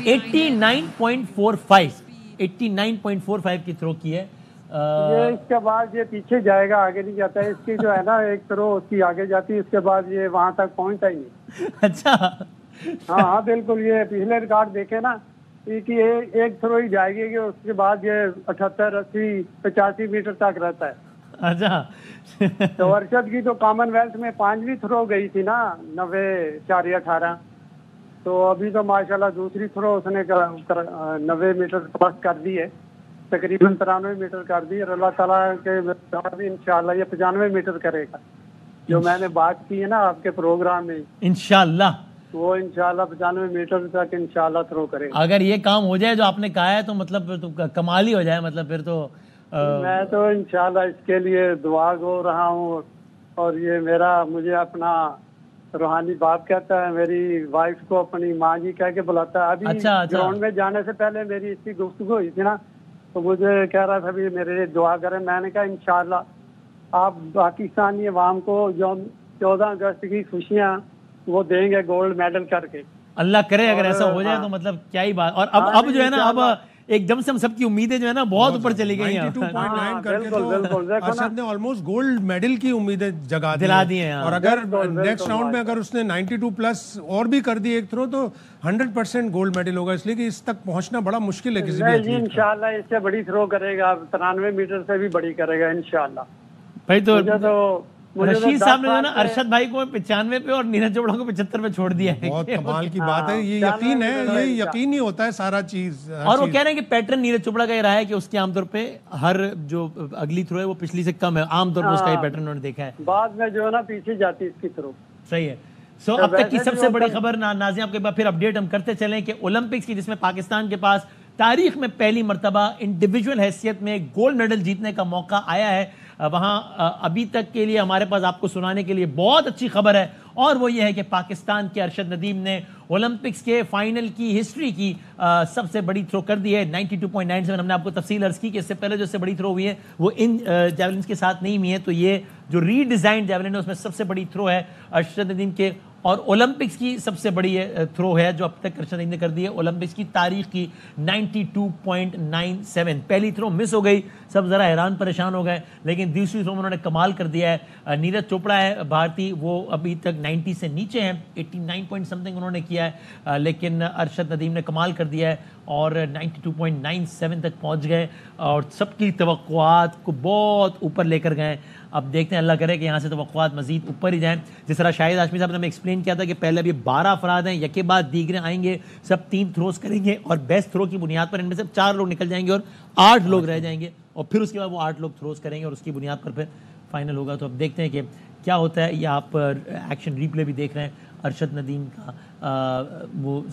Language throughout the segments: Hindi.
89.45 की थ्रो की है। ये इसके बाद ये पीछे जाएगा, आगे नहीं जाता है। इसकी जो है ना एक थ्रो उसकी आगे जाती है, इसके बाद ये वहां तक पहुंचता ही नहीं। अच्छा। हाँ हाँ बिल्कुल, ये पिछले रिकॉर्ड देखे ना, कि एक थ्रो ही जाएगी कि उसके बाद ये 78, 80, 85 मीटर तक रहता है। अच्छा। तो अरशद की तो कॉमनवेल्थ में 5वीं थ्रो गई थी ना, 90-4-18। तो अभी तो माशाल्लाह दूसरी थ्रो उसने 90 मीटर क्रॉस कर दी है, तकरीबन 93 मीटर कर दी। और अल्लाह ताला के भी इंशाल्लाह ये 95 मीटर करेगा, जो मैंने बात की है ना आपके प्रोग्राम में, इंशाल्लाह वो इंशाल्लाह 95 मीटर तक इंशाल्लाह थ्रो करेगा। अगर ये काम हो जाए जो आपने कहा है तो मतलब तो कमाल ही हो जाए, मतलब फिर तो मैं तो इंशाल्लाह इसके लिए दुआ गो रहा हूँ। और ये मुझे अपना रूहानी बाप कहता है, मेरी वाइफ को अपनी माँ जी कह के बुलाता है। अभी अच्छा। ग्राउंड में जाने से पहले मेरी इसकी गुफ्तगू हुई थी ना, तो मुझे कह रहा था भी मेरे लिए दुआ करें। मैंने कहा इंशाल्लाह आप पाकिस्तानी अवाम को जो 14 अगस्त की खुशियाँ वो देंगे गोल्ड मेडल करके। अल्लाह करे अगर ऐसा हो जाए तो मतलब क्या ही बात। और अब जो है ना, अब एकदम से हम सबकी उम्मीदें जो है ना बहुत ऊपर चली गई हैं। 92.9 करके तो अरशद ने ऑलमोस्ट गोल्ड मेडल की उम्मीदें दिला दी हैं। और अगर नेक्स्ट राउंड में अगर उसने 92 प्लस और भी कर दी एक थ्रो तो 100% गोल्ड मेडल होगा। इसलिए कि इस तक पहुंचना बड़ा मुश्किल है किसी भी एथलीट का। इंशाल्लाह इससे बड़ी थ्रो करेगा, 93 मीटर से भी बड़ी करेगा इंशाल्लाह भाई। तो रशीद साहब ने जो ना 10 अरशद भाई को 95 पे और नीरज चोपड़ा को 75 पे छोड़ दिया है। बहुत कमाल की बात है। ये यकीन है, ये यकीन ही होता है सारा चीज। और वो कह रहे हैं कि पैटर्न नीरज चोपड़ा का ये रहा है कि उसके आमतौर पे हर जो अगली थ्रो है वो पिछली से कम है। आमतौर पर उसका ये पैटर्न उन्होंने देखा है। बाद में जो है ना पीछे जाती है इसकी थ्रो। सही है। अब तक की सबसे बड़ी खबर नाज़िम, आपके बाद फिर अपडेट हम करते चलें कि ओलंपिक्स की जिसमें पाकिस्तान के पास तारीख में पहली मर्तबा इंडिविजुअल हैसियत में गोल्ड मेडल जीतने का मौका आया है, वहां अभी तक के लिए हमारे पास आपको सुनाने के लिए बहुत अच्छी खबर है। और वो ये है कि पाकिस्तान के अरशद नदीम ने ओलंपिक्स के फाइनल की हिस्ट्री की सबसे बड़ी थ्रो कर दी है 92.97। हमने आपको तफसील अर्ज की कि इससे पहले जो इससे बड़ी थ्रो हुई है वो इन जैवलिन्स के साथ नहीं हुई है। तो ये जो रीडिजाइन जैवलिन है उसमें सबसे बड़ी थ्रो है अरशद नदीम के, और ओलंपिक्स की सबसे बड़ी थ्रो है जो अब तक अरशद नदीम ने कर दी है ओलंपिक्स की तारीख की 92.97। पहली थ्रो मिस हो गई, सब जरा हैरान परेशान हो गए, लेकिन दूसरी थ्रो में उन्होंने कमाल कर दिया है। नीरज चोपड़ा है भारतीय, वो अभी तक 90 से नीचे हैं, 89 पॉइंट समथिंग उन्होंने किया है, लेकिन अरशद नदीम ने कमाल कर दिया है और 92.97 तक पहुंच गए और सबकी तवक्कुआत को बहुत ऊपर लेकर गए। अब देखते हैं, अल्लाह करे कि यहाँ से तवक्कुआत मजीद ऊपर ही जाएं। जिस तरह शाहिद हाशमी साहब ने हमें एक्सप्लेन किया था कि पहले अभी 12 अफराद हैं, यके बाद दीगरे आएंगे, सब 3 थ्रोज करेंगे और बेस्ट थ्रो की बुनियाद पर इनमें से 4 लोग निकल जाएंगे और 8 लोग रह जाएंगे, और फिर उसके बाद वो 8 लोग थ्रोज करेंगे और उसकी बुनियाद पर फिर फाइनल होगा। तो अब देखते हैं कि क्या होता है। ये आप एक्शन रिप्ले भी देख रहे हैं अरशद नदीम का, वो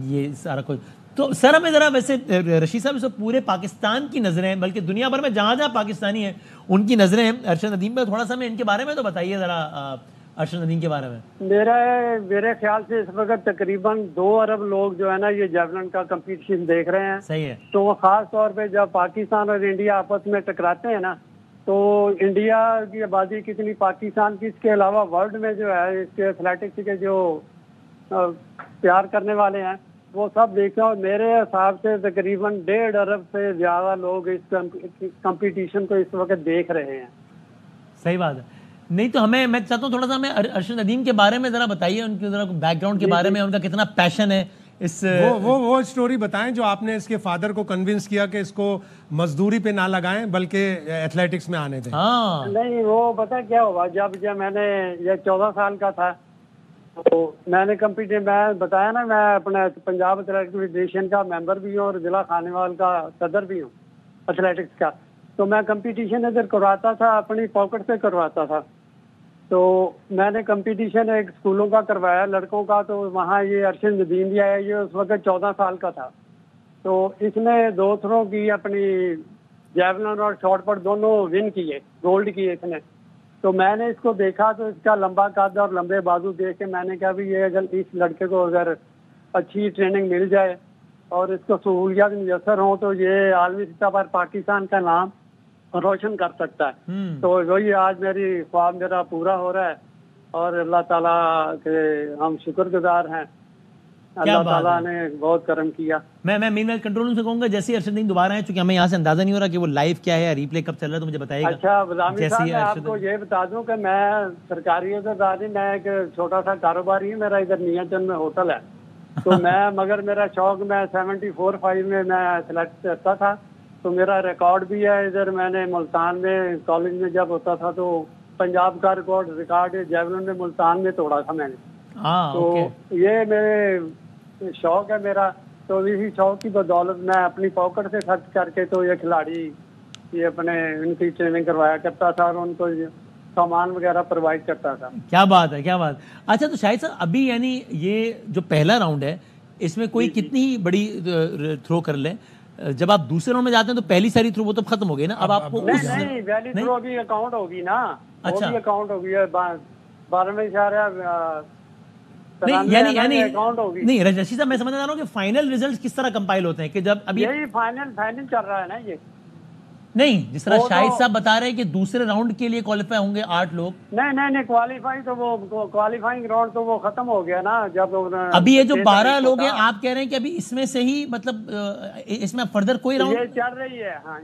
ये सारा कुछ। तो सर हमें जरा, वैसे रशीद साहब, सब पूरे पाकिस्तान की नजरें, बल्कि दुनिया भर में जहां जहां पाकिस्तानी हैं उनकी नजरें हैं अरशद नदीम पर, थोड़ा सा हमें इनके बारे में तो बताइए जरा, अरशद नदीम के बारे में। मेरे ख्याल से इस वक्त तकरीबन 2 अरब लोग जो है ना ये जेवलिन का कंपटीशन देख रहे हैं। सही है। तो वो खास तौर पे जब पाकिस्तान और इंडिया आपस में टकराते हैं ना, तो इंडिया की आबादी कितनी, पाकिस्तान की, इसके अलावा वर्ल्ड में जो है इसके एथलेटिक्स के जो प्यार करने वाले हैं वो सब देखते हैं। और मेरे हिसाब से तकरीबन 1.5 अरब से ज्यादा लोग इस कंपटीशन को इस वक्त देख रहे हैं। सही बात है। नहीं तो मैं चाहता हूँ थोड़ा सा हमें अरशद नदीम के बारे में जरा बताइए, उनके जरा बैकग्राउंड के बारे में, उनका कितना पैशन है इस वो स्टोरी बताएं जो आपने इसके फादर को कन्विंस किया कि इसको मजदूरी पे ना लगाएं बल्कि एथलेटिक्स में आने दें। हाँ। नहीं, वो पता क्या हुआ, जब मैंने ये 14 साल का था तो मैंने मैं बताया ना, मैं अपने पंजाब एथलेटिक्स फेडरेशन का मेंबर भी हूँ और जिला खानेवाल का सदर भी हूँ एथलेटिक्स का। तो मैं कंपटीशन इधर करवाता था, अपनी पॉकेट से करवाता था। तो मैंने कंपटीशन एक स्कूलों का करवाया लड़कों का, तो वहाँ ये अरशद नदीम भी आया, ये उस वक्त 14 साल का था। तो इसने 2 थ्रो की, अपनी जैवलिन और शॉट पुट दोनों विन किए, गोल्ड किए इसने। तो मैंने इसको देखा तो इसका लंबा कद और लंबे बाजू देख के मैंने कहा भी ये अगर इस लड़के को अगर अच्छी ट्रेनिंग मिल जाए और इसको सहूलियात मुयसर हो तो ये आलमी सतह पर पाकिस्तान का नाम रोशन कर सकता है। तो वही आज मेरी ख्वाब मेरा पूरा हो रहा है और अल्लाह ताला के हम शुक्रगुजार हैं। अल्लाह ताला ने बहुत करम किया। मैं मेन कंट्रोल रूम से कहूंगा जैसे अरशद नदीम दोबारा है, चूंकि हमें यहाँ से अंदाजा नहीं हो रहा कि वो लाइव क्या है, रिप्ले कब चल रहा है, तो मुझे बताइएगा। अच्छा बदामी साहब, मैं आपको ये बता दूं कि मैं सरकारी अहदेदार, मैं एक छोटा सा कारोबारी हूँ, मेरा इधर नियाचंद में होटल है। तो मैं मगर मेरा शौक, मैं 74-5 में मैं सिलेक्ट करता था, तो मेरा रिकॉर्ड भी है इधर। मैंने मुल्तान में कॉलेज में जब होता था तो पंजाब का रिकॉर्ड जेवलिन में मुल्तान में तोड़ा था मैंने। तो ये मेरे शौक है मेरा, तो इसी शौक की बदौलत मैं अपनी पॉकेट से खर्च करके तो ये खिलाड़ी ये अपने इनकी ट्रेनिंग करवाया करता था और उनको सामान वगैरह प्रोवाइड करता था। क्या बात है, क्या बात। अच्छा तो शाहिद साहब अभी यानी ये जो पहला राउंड है इसमें कोई कितनी बड़ी थ्रो कर ले, जब आप दूसरे राउंड में जाते हैं तो पहली सारी थ्रो वो तो खत्म हो गई ना, अब आपको नहीं पहली थ्रो भी अकाउंट होगी ना। अच्छा अकाउंट होगी 12 नहीं नहीं रशीद साहब, मैं समझ रहा हूँ कि फाइनल रिजल्ट किस तरह कंपाइल होते हैं कि जब अभी यही फाइनल चल रहा है ना ये। नहीं जिस तरह शाहिद साहब बता रहे हैं कि दूसरे राउंड के लिए क्वालिफाई होंगे 8 लोग। नहीं क्वालिफाई तो वो क्वालिफाइंग राउंड तो वो खत्म हो गया ना जब अभी ये जो 12 लोग हैं, आप कह रहे हैं कि अभी इसमें से ही मतलब इसमें फर्दर कोई राउंड ये चल रही है। हाँ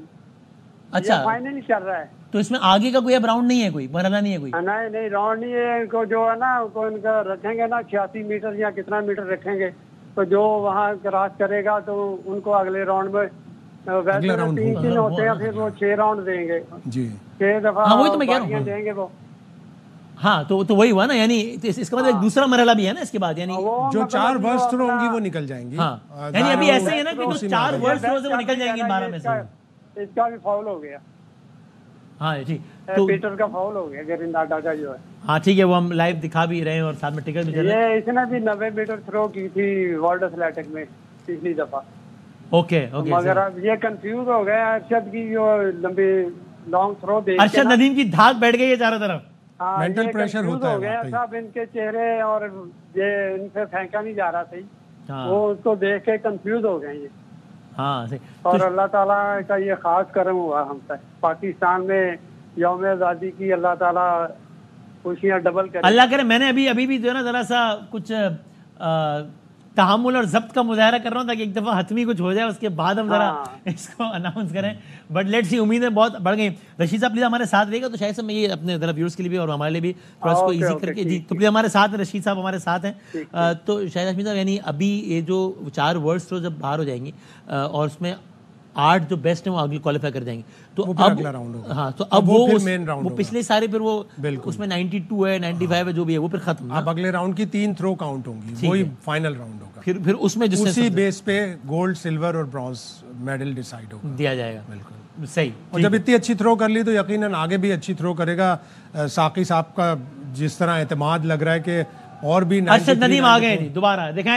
अच्छा फाइनल चल रहा है, तो इसमें आगे का कोई अब राउंड नहीं है, कोई मरहला नहीं है कोई? नहीं राउंड नहीं है। इनको जो है ना उनको इनका रखेंगे ना 86 मीटर या कितना मीटर रखेंगे, तो जो वहाँ क्रॉस करेगा तो उनको अगले राउंड में वैसे 3 होते हैं, फिर वो 6 राउंड देंगे जी, 6 दफा। हाँ वही तो मैं कह रहा हूँ देंगे वो। हाँ तो वही हुआ ना, यानी इसका मतलब एक दूसरा मरहला भी है ना इसके बाद, यानी जो 4 वर्स्ट थ्रो होंगी वो निकल जाएंगी। हाँ यानी अभी ऐसे ही है ना कि जो 4 वर्स्ट थ्रो से वो निकल जाएंगे 12 में से। इसका भी फाउल हो गया। हाँ जी, तो पीटर का फाउल हो गया गरिंदाटा का जो है। हाँ ठीक है, वो हम लाइव दिखा भी रहे हैं और साथ में टिकट भी चल रहे हैं। ये इसने भी 90 मीटर थ्रो की थी वर्ल्ड एथलेटिक में पिछली दफा। ओके मगर अब ये कंफ्यूज हो गए अरशद की जो लंबी लॉन्ग थ्रो दे, अरशद नदीम की धाक बैठ गई है चारों तरफ। मेंटल प्रेशर होता है, हो गया सब इनके चेहरे और ये इनसे फेंका नहीं जा रहा सही। वो उसको देख के कंफ्यूज हो गए ये। हाँ सही। और अल्लाह ताला का ये खास करम हुआ हम तक, पाकिस्तान में यौम आज़ादी की अल्लाह ताला खुशियाँ डबल करे। अल्लाह करे। मैंने अभी भी जो है ना जरा सा कुछ तहम्मुल और जब्त का मुजाहरा कर रहा हूँ ताकि एक दफा हतमी कुछ हो जाए, उसके बाद हम जरा इसको अनाउंस करें। बट लेट्स सी, उम्मीदें बहुत बढ़ गई। रशीद साहब प्लीज हमारे साथ रहेगा, तो शायद से मैं ये अपने जरा व्यूअर्स के लिए भी और हमारे लिए भी थोड़ा इसको इजी करके जी, तो प्लीज हमारे साथ रशीद साहब हमारे साथ हैं। तो शायद हमीद साहब यानी अभी ये जो 4 वर्ड्स तो जब बाहर हो जाएंगी और उसमें 8 जो बेस्ट है वो अगले क्वालिफाई कर जाएंगे, तो अब अगला राउंड होगा। हाँ तो अब वो मेन राउंड, वो पिछले सारे फिर वो उसमें 92 है 95 है जो भी है वो फिर खत्म। अब अगले राउंड की 3 थ्रो काउंट होंगी, वही फाइनल राउंड होगा। फिर उसमें उसी बेस पे गोल्ड, सिल्वर और ब्रॉन्ज मेडल डिसाइड होगा, दिया जाएगा। बिल्कुल सही। और जब इतनी अच्छी थ्रो कर ली तो यकीनन आगे भी अच्छी थ्रो करेगा। साकी साहब का जिस तरह एतमाद लग रहा है कि और भी अरशद नदीम आ गए दोबारा दिखाएं।